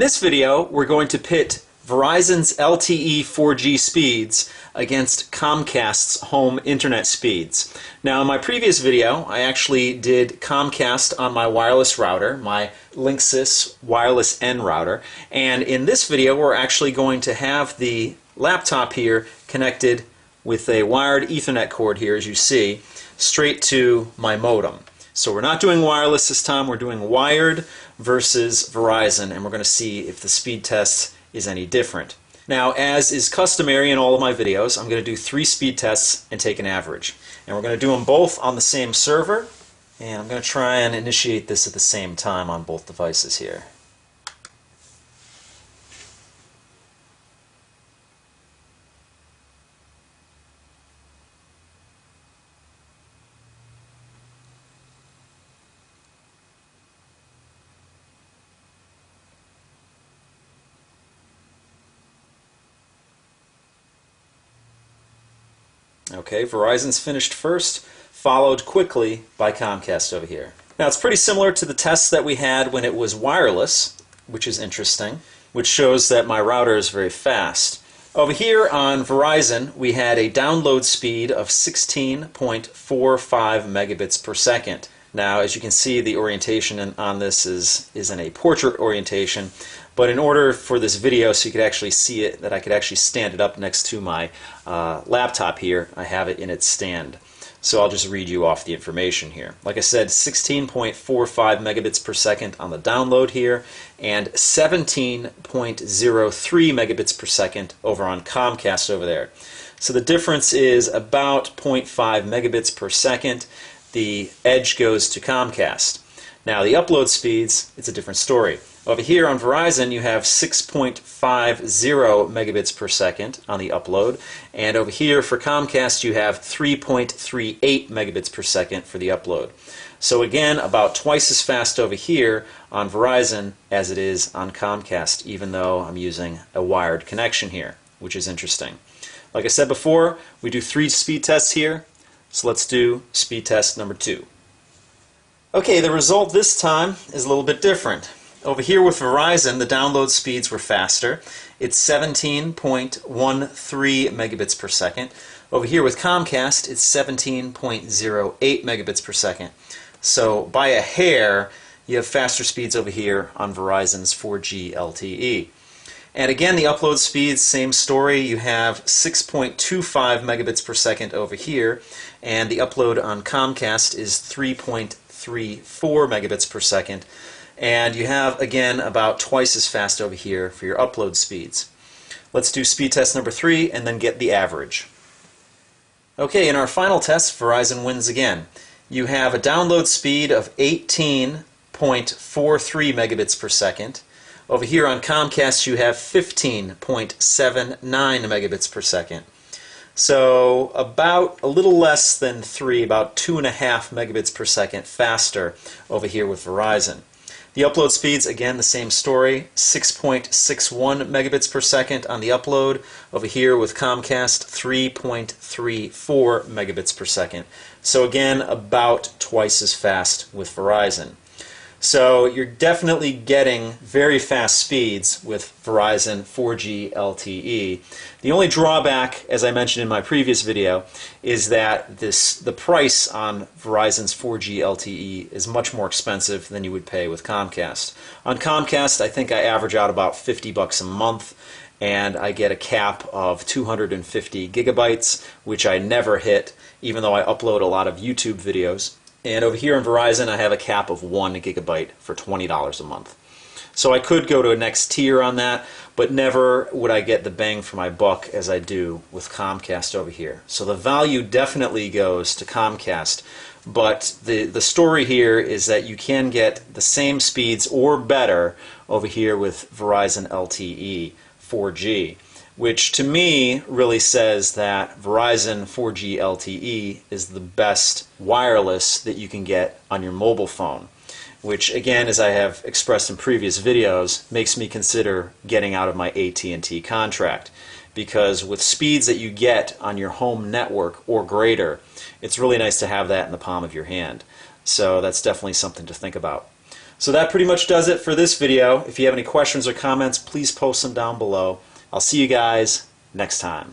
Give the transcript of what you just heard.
this video, we're going to pit Verizon's LTE 4G speeds against Comcast's home internet speeds. Now, in my previous video, I actually did Comcast on my wireless router, my Linksys Wireless N router, and in this video, we're actually going to have the laptop here connected with a wired Ethernet cord here, as you see, straight to my modem. So we're not doing wireless this time, we're doing wired versus Verizon, and we're going to see if the speed test is any different. Now, as is customary in all of my videos, I'm going to do 3 speed tests and take an average. And we're going to do them both on the same server, and I'm going to try and initiate this at the same time on both devices here. Okay, Verizon's finished first, followed quickly by Comcast over here. Now, it's pretty similar to the tests that we had when it was wireless, which is interesting, which shows that my router is very fast. Over here on Verizon, we had a download speed of 16.45 megabits per second. Now, as you can see, the orientation on this is in a portrait orientation, but in order for this video so you could actually see it, that I could actually stand it up next to my laptop here, I have it in its stand. So I'll just read you off the information here. Like I said, 16.45 megabits per second on the download here, and 17.03 megabits per second over on Comcast over there. So the difference is about 0.5 megabits per second. The edge goes to Comcast. Now, the upload speeds, it's a different story. Over here on Verizon, you have 6.50 megabits per second on the upload, and over here for Comcast, you have 3.38 megabits per second for the upload. So again, about twice as fast over here on Verizon as it is on Comcast, even though I'm using a wired connection here, which is interesting. Like I said before, we do 3 speed tests here, so let's do speed test number 2. Okay, the result this time is a little bit different. Over here with Verizon, the download speeds were faster. It's 17.13 megabits per second. Over here with Comcast, it's 17.08 megabits per second. So by a hair, you have faster speeds over here on Verizon's 4G LTE. And again, the upload speeds, same story. You have 6.25 megabits per second over here, and the upload on Comcast is 3.34 megabits per second. And you have, again, about twice as fast over here for your upload speeds. Let's do speed test number 3 and then get the average. Okay, in our final test, Verizon wins again. You have a download speed of 18.43 megabits per second. Over here on Comcast, you have 15.79 megabits per second. So about a little less than 3, about 2.5 megabits per second faster over here with Verizon. The upload speeds, again, the same story, 6.61 megabits per second on the upload. Over here with Comcast, 3.34 megabits per second. So again, about twice as fast with Verizon. So you're definitely getting very fast speeds with Verizon 4G LTE. The only drawback, as I mentioned in my previous video, is that the price on Verizon's 4G LTE is much more expensive than you would pay with Comcast. On Comcast, I think I average out about $50 a month, and I get a cap of 250 gigabytes, which I never hit, even though I upload a lot of YouTube videos. And over here on Verizon, I have a cap of 1 gigabyte for $20 a month. So I could go to a next tier on that, but never would I get the bang for my buck as I do with Comcast over here. So the value definitely goes to Comcast, but the story here is that you can get the same speeds or better over here with Verizon LTE 4G. Which to me really says that Verizon 4G LTE is the best wireless that you can get on your mobile phone, which again, as I have expressed in previous videos, makes me consider getting out of my AT&T contract, because with speeds that you get on your home network or greater, it's really nice to have that in the palm of your hand. So that's definitely something to think about. So that pretty much does it for this video. If you have any questions or comments, please post them down below. I'll see you guys next time.